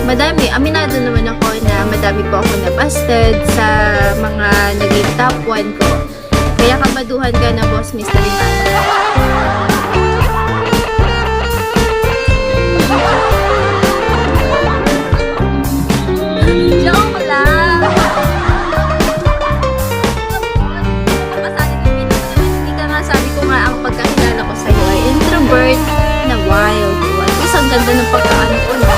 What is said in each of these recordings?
madami, aminado naman ako na madami po ako nabasted sa mga naging top 1 ko. Kaya kabaduhan ka na, Boss Mystery Man. Joke lang! Hindi ka nga, sabi ko nga, ang pagkakilala ko sa'yo ay introvert na wild one. Mas ang ganda ng pagkaano ko, no?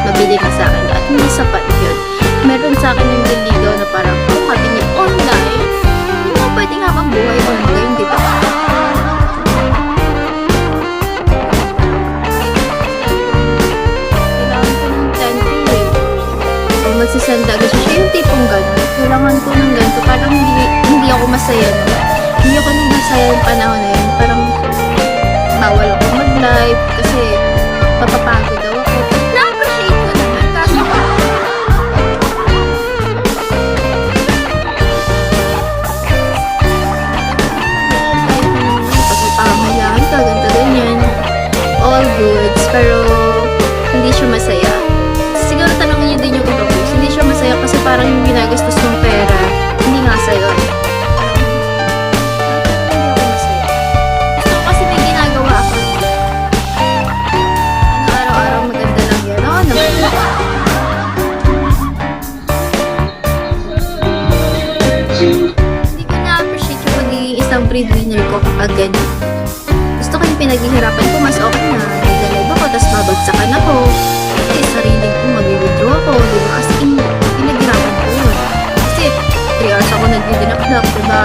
Mabili na sa akin at hindi sapat yun. Meron sa akin yung niligaw na parang kung sabi niya online, hindi mo pwedeng habang buhay online, di ba? Kailangan ko ng 10K eh. Kung magsisanda agad siya, yung tipong gano'n. Kailangan ko ng ganito. Parang hindi ako masaya. No? Hindi ako nung masaya yung panahon na yun. Parang bawal ako mag-live kasi papapagod daw ako. Goods, pero hindi siya masaya. Siguro tanongin niyo din yung iba ko. Hindi siya masaya kasi parang yung ginagastos mong pera, hindi nga sa'yo. Hindi ako masaya. Gusto ko kasi may ginagawa ako. Ano, araw-araw maganda lang yan. Oo naman. Hindi ko na-appreciate yung magiging isang breadwinner ko kapag ganyan. Gusto ko yung pinaghihirapan ko, mas okay na. Nag-live ako, tapos babagsakan ako. Kasi sarili ko, mag-withdraw ako, diba? Kasi pinaghirapan ko yun. Kasi 3 hours ako nag-dinakdak, diba?